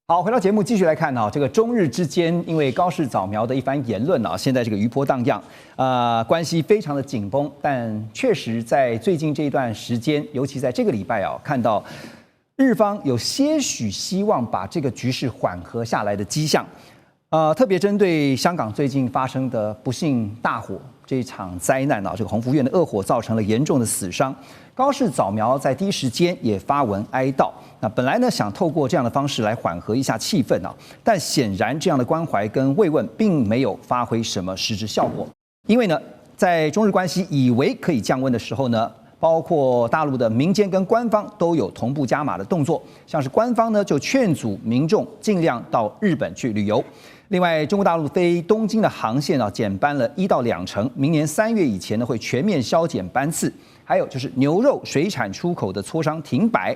好，回到节目继续来看啊，这个中日之间因为高市早苗的一番言论啊，现在这个余波荡漾，关系非常的紧绷。但确实在最近这一段时间，尤其在这个礼拜啊，看到日方有些许希望把这个局势缓和下来的迹象。特别针对香港最近发生的不幸大火这一场灾难啊，这个鸿福苑的恶火造成了严重的死伤。高市早苗在第一时间也发文哀悼。那本来呢想透过这样的方式来缓和一下气氛啊，但显然这样的关怀跟慰问并没有发挥什么实质效果。因为呢，在中日关系以为可以降温的时候呢，包括大陆的民间跟官方都有同步加码的动作，像是官方呢就劝阻民众尽量到日本去旅游。另外，中国大陆飞东京的航线啊减班了1到2成，明年3月以前呢会全面削减班次。还有就是牛肉水产出口的磋商停摆。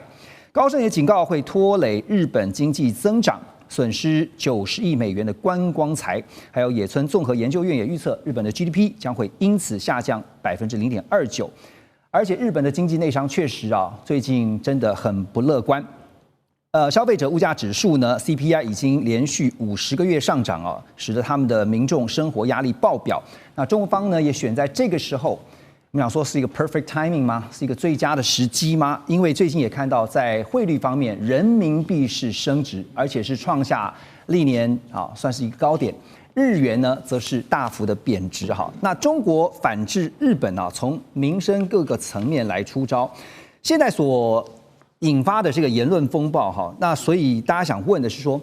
高盛也警告会拖累日本经济增长，损失90亿美元的观光财。还有野村综合研究院也预测，日本的 GDP 将会因此下降0.29%。而且日本的经济内伤确实啊，最近真的很不乐观。消费者物价指数呢 ，CPI 已经连续50个月上涨啊，使得他们的民众生活压力爆表。那中方呢，也选在这个时候，我们想说是一个 perfect timing 吗？是一个最佳的时机吗？因为最近也看到，在汇率方面，人民币是升值，而且是创下历年算是一个高点。日元呢，则是大幅的贬值哈。那中国反制日本啊，从民生各个层面来出招。现在所引发的这个言论风暴哈，那所以大家想问的是说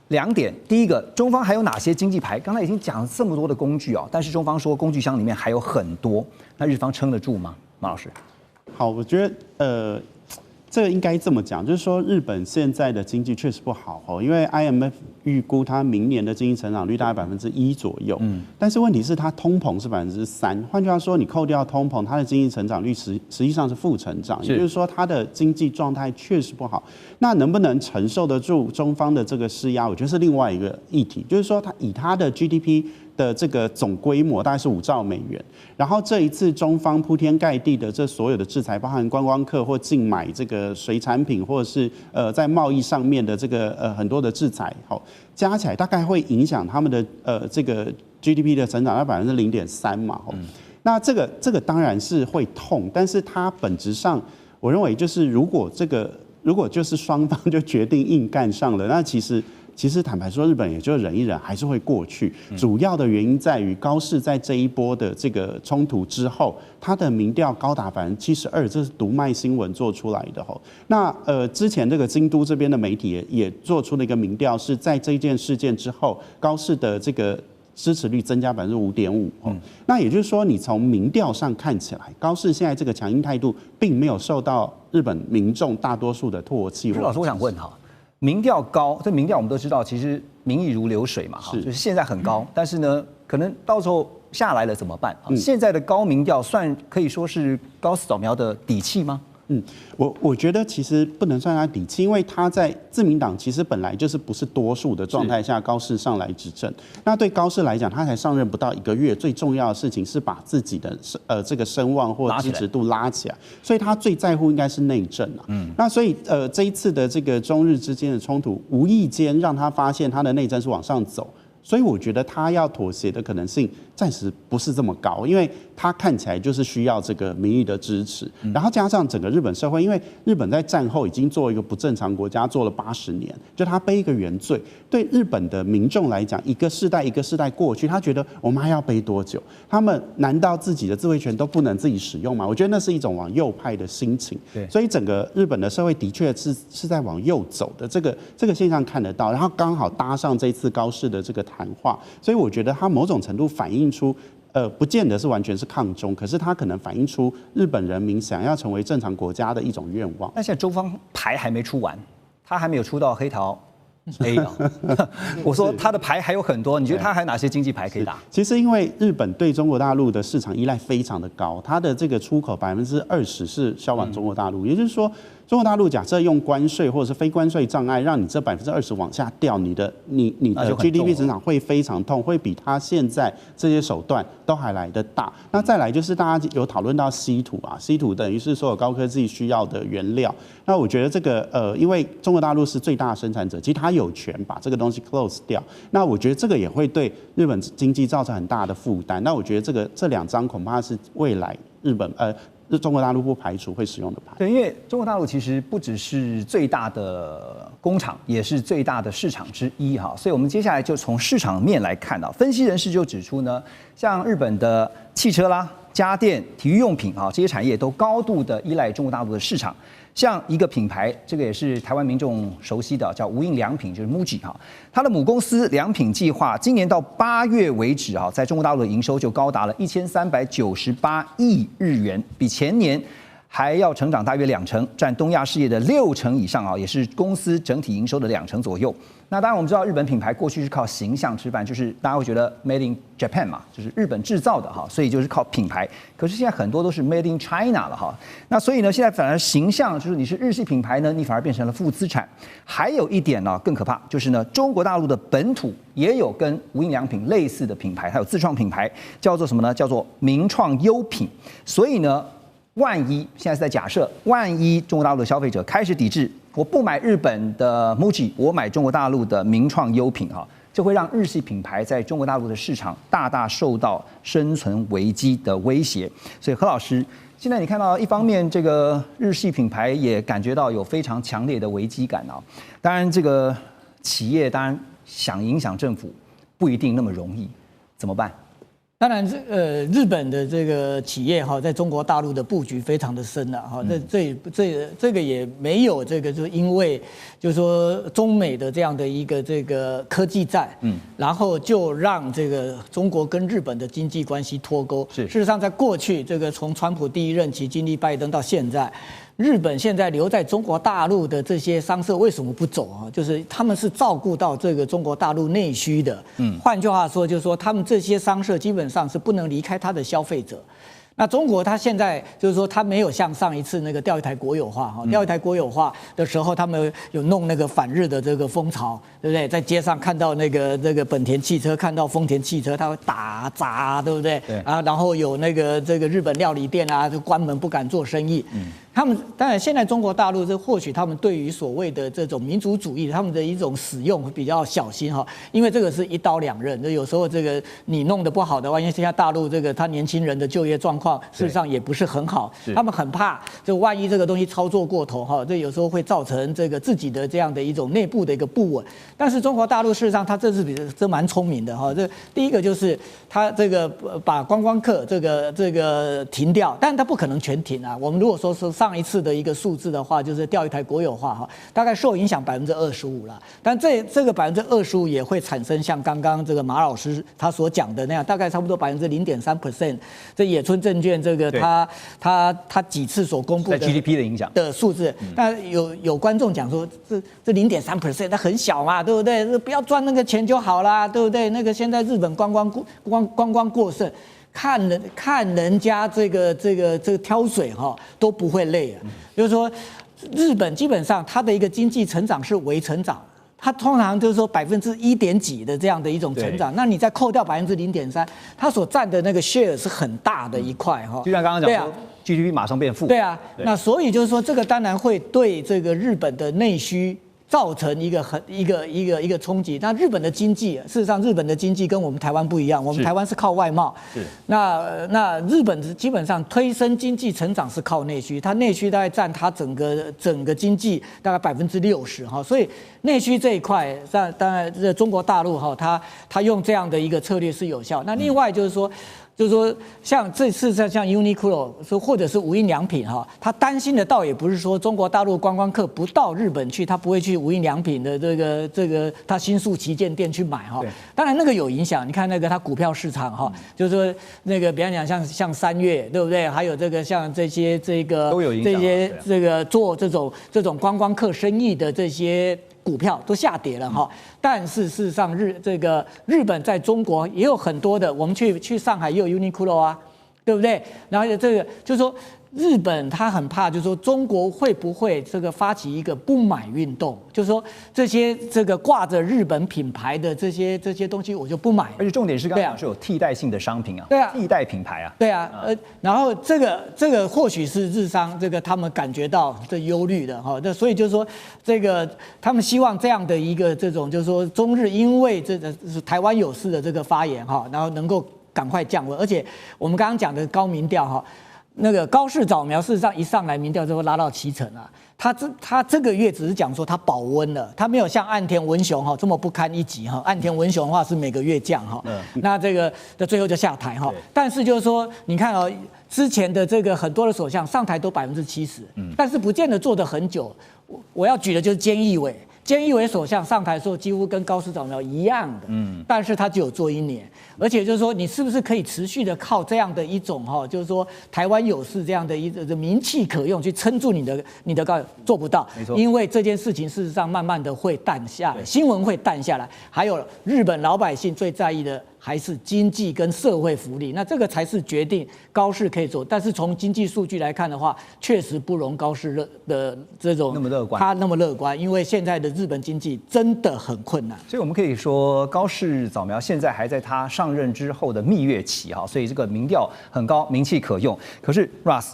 2点，第一个，中方还有哪些经济牌？刚才已经讲了这么多的工具啊，但是中方说工具箱里面还有很多，那日方撑得住吗？马老师，好，我觉得这个应该这么讲，就是说日本现在的经济确实不好哦，因为 IMF 预估它明年的经济成长率大概1%左右，但是问题是它通膨是3%，换句话说，你扣掉通膨，它的经济成长率实际上是负成长，也就是说它的经济状态确实不好。那能不能承受得住中方的这个施压，我觉得是另外一个议题，就是说它的 GDP 的这个总规模大概是5兆美元，然后这一次中方铺天盖地的这所有的制裁，包含观光客或竞买这个水产品，或者是在贸易上面的这个很多的制裁，好，加起来大概会影响他们的这个 GDP 的成长到0.3%嘛，那这个当然是会痛，但是它本质上我认为就是如果就是双方就决定硬干上了，那其实坦白说，日本也就忍一忍，还是会过去。主要的原因在于高市在这一波的这个冲突之后，他的民调高达72%，这是读卖新闻做出来的吼。那之前这个京都这边的媒体也做出了一个民调，是在这件事件之后，高市的这个支持率增加5.5%。那也就是说，你从民调上看起来，高市现在这个强硬态度，并没有受到日本民众大多数的唾弃。老师，我想问哈。民调高，这民调我们都知道，其实民意如流水嘛，就是现在很高，但是呢，可能到时候下来了怎么办？现在的高民调算可以说是高市早苗的底气吗？我觉得其实不能算他底气，因为他在自民党其实本来就是不是多数的状态下，高市上来执政。那对高市来讲，他才上任不到1个月，最重要的事情是把自己的这个声望或支持度拉起来，所以他最在乎应该是内政啊。那所以这一次的这个中日之间的冲突，无意间让他发现他的内政是往上走。所以我觉得他要妥协的可能性暂时不是这么高，因为他看起来就是需要这个民意的支持，然后加上整个日本社会，因为日本在战后已经做一个不正常国家做了80年，就他背一个原罪，对日本的民众来讲，一个世代过去，他觉得我们还要背多久？他们难道自己的自卫权都不能自己使用吗？我觉得那是一种往右派的心情，所以整个日本的社会的确是在往右走的，这个现象看得到，然后刚好搭上这次高市的这个谈话，所以我觉得它某种程度反映出，不见得是完全是抗中，可是它可能反映出日本人民想要成为正常国家的一种愿望。那现在中方牌还没出完，他还没有出到黑桃 A 我说他的牌还有很多，你觉得他还有哪些经济牌可以打？其实因为日本对中国大陆的市场依赖非常的高，它的这个出口20%是销往中国大陆，也就是说，中国大陆假设用关税或者是非关税障碍，让你这20%往下掉，你的 GDP 增长会非常痛，会比它现在这些手段都还来得大。那再来就是大家有讨论到稀土啊，稀土等于是所有高科技需要的原料。那我觉得这个因为中国大陆是最大的生产者，其实它有权把这个东西 close 掉。那我觉得这个也会对日本经济造成很大的负担。那我觉得这两张恐怕是未来中国大陆不排除会使用的牌。对，因为中国大陆其实不只是最大的工厂，也是最大的市场之一哈。所以我们接下来就从市场面来看啊，分析人士就指出呢，像日本的汽车啦、家电、体育用品啊这些产业都高度的依赖中国大陆的市场。像一个品牌，这个也是台湾民众熟悉的，叫无印良品，就是 MUJI 哈。它的母公司良品计划，今年到8月为止啊，在中国大陆的营收就高达了1398亿日元，比前年还要成长大约2%，占东亚事业的60%以上啊，也是公司整体营收的2%左右。那当然我们知道日本品牌过去是靠形象吃饭，就是大家会觉得 Made in Japan 嘛，就是日本制造的哈，所以就是靠品牌。可是现在很多都是 Made in China 了哈，那所以呢，现在反而形象就是你是日系品牌呢，你反而变成了负资产。还有一点呢更可怕，就是呢中国大陆的本土也有跟无印良品类似的品牌，还有自创品牌，叫做什么呢？叫做名创优品。所以呢，万一现在是在假设，万一中国大陆的消费者开始抵制，我不买日本的 MUJI， 我买中国大陆的名创优品哈，就会让日系品牌在中国大陆的市场大大受到生存危机的威胁。所以何老师，现在你看到一方面这个日系品牌也感觉到有非常强烈的危机感啊，当然这个企业当然想影响政府不一定那么容易，怎么办？当然，日本的这个企业哈，在中国大陆的布局非常的深了哈。这个也没有这个，就是因为就是说中美的这样的一个这个科技战，然后就让这个中国跟日本的经济关系脱钩。事实上，在过去这个从川普第一任期经历拜登到现在。日本现在留在中国大陆的这些商社为什么不走啊？就是他们是照顾到这个中国大陆内需的。换句话说，就是说他们这些商社基本上是不能离开他的消费者。那中国它现在就是说，它没有像上一次那个钓鱼台国有化哈，钓鱼台国有化的时候，他们有弄那个反日的这个风潮，对不对？在街上看到那个本田汽车，看到丰田汽车，他会打砸，对不对？对啊，然后有那个这个日本料理店啊，就关门不敢做生意。他们当然现在中国大陆这或许他们对于所谓的这种民族主义，他们的一种使用会比较小心哈，因为这个是一刀两刃，就有时候这个你弄得不好的话，因为现在大陆这个他年轻人的就业状况事实上也不是很好，他们很怕就万一这个东西操作过头哈，这有时候会造成这个自己的这样的一种内部的一个不稳。但是中国大陆事实上他这次这蛮聪明的哈，这第一个就是他这个把观光客这个停掉，但他不可能全停啊。我们如果说是上一次的一个数字的话，就是钓鱼台国有化哈，大概受影响25%了。但这个25%也会产生像刚刚这个马老师他所讲的那样，大概差不多0.3%。这野村证券这个他几次所公布的 GDP 的影响的数字，但有观众讲说这0.3%它很小嘛，对不对？不要赚那个钱就好啦，对不对？那个现在日本观光过剩。看人家这个挑水哈都不会累啊，就是说日本基本上它的一个经济成长是微成长，它通常就是说1%几的这样的一种成长，那你再扣掉0.3%，它所占的那个 share 是很大的一块哈。就像刚刚讲说，GDP 马上变负。对啊，那所以就是说这个当然会对这个日本的内需。造成一个冲击。那日本的经济，事实上日本的经济跟我们台湾不一样，我们台湾是靠外贸。那日本基本上推升经济成长是靠内需，它内需大概占它整个经济大概60%哈，所以内需这一块，当然中国大陆哈，它用这样的一个策略是有效。那另外就是说，像这次像 Uniqlo 说或者是无印良品哈，他担心的倒也不是说中国大陆观光客不到日本去，他不会去无印良品的这个他新宿旗舰店去买哈。当然那个有影响，你看那个他股票市场哈，就是说那个比方讲像3月对不对？还有这个像这些都有影响，这些这个做这种观光客生意的这些。股票都下跌了哈，但是事实上日本在中国也有很多的，我们去上海也有 Uniqlo 啊，对不对？然后这个就是说日本他很怕，就是说中国会不会这个发起一个不买运动，就是说这些这个挂着日本品牌的这些东西我就不买。而且重点是刚刚讲是有替代性的商品啊，对啊，替代品牌啊，对啊，然后这个或许是日商这个他们感觉到这忧虑的哈，那所以就是说这个他们希望这样的一个这种就是说中日因为这个台湾有事的这个发言哈，然后能够赶快降温，而且我们刚刚讲的高民调哈。那个高市早苗事实上一上来民调就会拉到70%啊，他这个月只是讲说他保温了，他没有像岸田文雄哈这么不堪一击哈，岸田文雄的话是每个月降哈，那这个的最后就下台哈，但是就是说你看哦，之前的这个很多的首相上台都70%，但是不见得做得很久，我要举的就是菅义伟。菅义伟首相上台的时候，几乎跟高市早苗一样的，但是他只有做1年，而且就是说，你是不是可以持续的靠这样的一种哈，就是说台湾有事这样的一个名气可用去撑住你的高，做不到，因为这件事情事实上慢慢的会淡下来，新闻会淡下来，还有日本老百姓最在意的还是经济跟社会福利，那这个才是决定高市可以做，但是从经济数据来看的话，确实不容高市的这种那么乐观，他那么乐观，因为现在的日本经济真的很困难，所以我们可以说高市早苗现在还在他上任之后的蜜月期哈，所以这个民调很高，名气可用。可是 Russ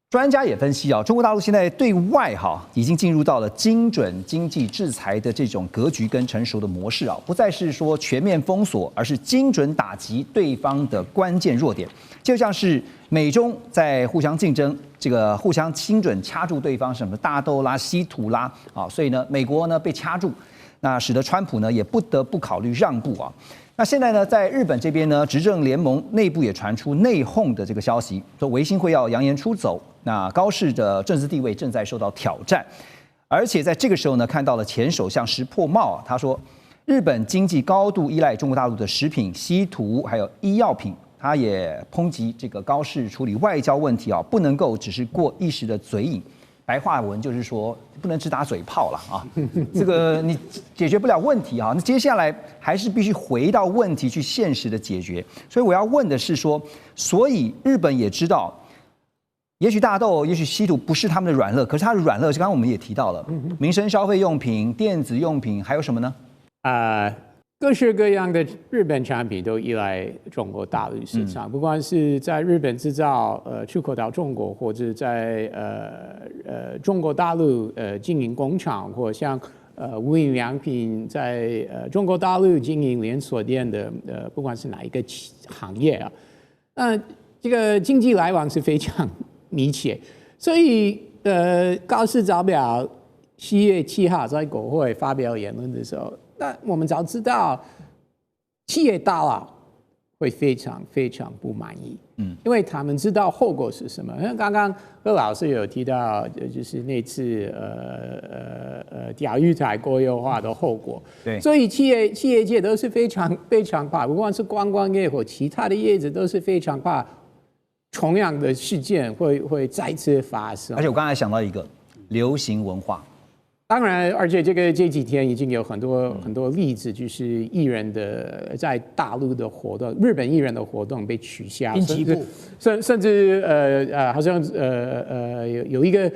专家也分析啊，中国大陆现在对外已经进入到了精准经济制裁的这种格局跟成熟的模式啊，不再是说全面封锁，而是精准打击对方的关键弱点，就像是美中在互相竞争，这个互相精准掐住对方什么大豆啦、稀土啦啊，所以呢，美国呢被掐住，那使得川普呢也不得不考虑让步啊。那现在呢，在日本这边呢，执政联盟内部也传出内讧的这个消息，说维新会要扬言出走。那高市的政治地位正在受到挑战，而且在这个时候呢，看到了前首相石破茂他说，日本经济高度依赖中国大陆的食品、稀土还有医药品，他也抨击这个高市处理外交问题啊，不能够只是过一时的嘴瘾。白话文就是说，不能只打嘴炮了啊，这个你解决不了问题啊，那接下来还是必须回到问题去现实的解决。所以我要问的是说，所以日本也知道。也许大豆，也许稀土不是他们的软肋，可是它的软肋，刚刚我们也提到了，民生消费用品、电子用品，还有什么呢？各式各样的日本产品都依赖中国大陆市场，不管是在日本制造，出口到中国，或者在中国大陆经营工厂，或像无印良品在中国大陆经营连锁店的，不管是哪一个行业啊，那这个经济来往是非常密切，所以高市早苗7月7号在国会发表言论的时候，那我们早知道企业大佬会非常非常不满意，因为他们知道后果是什么。因为刚刚柯老师有提到，就是那次钓鱼台国有化的后果，对，所以企业界都是非常非常怕，不管是观光业或其他的业者都是非常怕。同样的事件会再次发生，而且我刚才想到一个流行文化，当然，而且这几天已经有很多例子，就是艺人的在大陆的活动，日本艺人的活动被取消，甚至好像有一个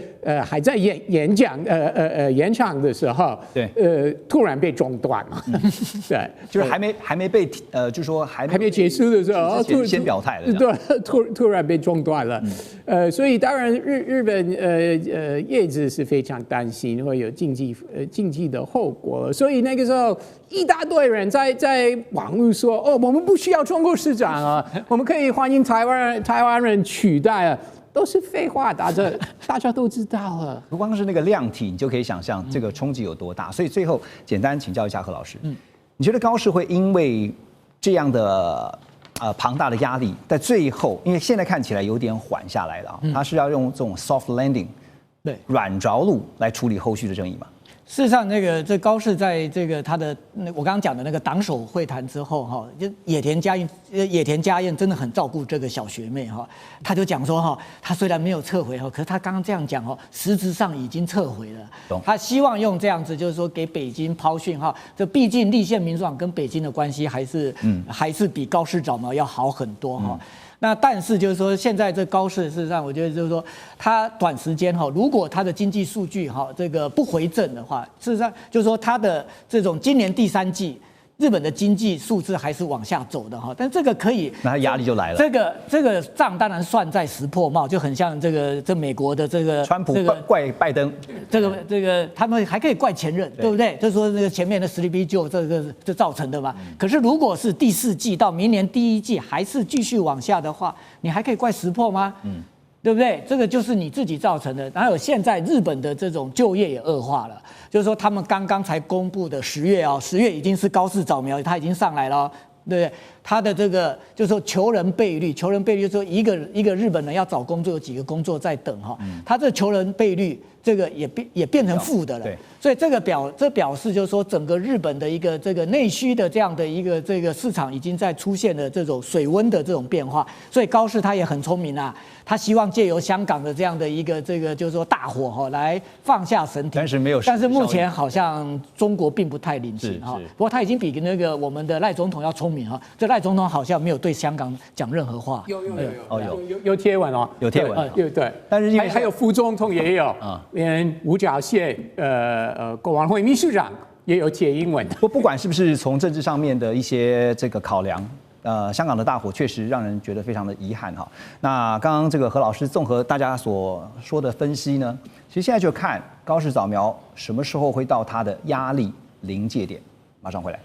还在演讲的时候，对，突然被中断了，对，就是还没被就是说还没结束的时候，先表态了，对，突然被中断了，所以当然日本业者是非常担心会有经济的后果，所以那个时候一大堆人在网络说，哦，我们不需要中国市场啊，我们可以欢迎台湾人取代啊，都是废话，大家都知道了。不光是那个量体，你就可以想象这个冲击有多大。所以最后简单请教一下何老师，你觉得高市会因为这样的庞大的压力，在最后，因为现在看起来有点缓下来了啊，他是要用这种 soft landing。对，软着陆来处理后续的争议嘛？事实上，这高市在这个他的我刚刚讲的那个党首会谈之后哈，就野田佳彦真的很照顾这个小学妹哈，他就讲说哈，他虽然没有撤回哈，可是他刚刚这样讲哈，实质上已经撤回了。他希望用这样子，就是说给北京抛讯号，这毕竟立宪民主党跟北京的关系还是比高市早苗要好很多哈。那但是就是说，现在这高市事实上，我觉得就是说，它短时间哈，如果它的经济数据哈这个不回正的话，事实上就是说它的这种今年第3季。日本的经济数字还是往下走的哈，但这个可以，那它压力就来了。这个账当然算在石破茂，就很像这美国的这个川普怪拜登，这个他们还可以怪前任，对不对？就是说那个前面的Sleepy Joe这造成的嘛。可是如果是第4季到明年第1季还是继续往下的话，你还可以怪石破吗？对不对？这个就是你自己造成的。还有现在日本的这种就业也恶化了，就是说他们刚刚才公布的10月已经是高市早苗，它已经上来了，对不对？它的这个就是说求人倍率就是说一个日本人要找工作有几个工作在等哈，它这求人倍率这个也变成负的了。所以这表示就是说整个日本的一个这个内需的这样的一个这个市场已经在出现了这种水温的这种变化，所以高市他也很聪明啊，他希望借由香港的这样的一个这个就是说大火哈来放下神体，但是目前好像中国并不太领情哈，不过他已经比那个我们的赖总统要聪明哈，这赖总统好像没有对香港讲任何话，有贴文哦，有贴文，对，但是还有副总统也有连吴钊燮国安会秘书长也有贴英文。不管是不是从政治上面的一些这个考量，香港的大火确实让人觉得非常的遗憾哈。那刚刚这个何老师综合大家所说的分析呢，其实现在就看高市早苗什么时候会到它的压力临界点。马上回来。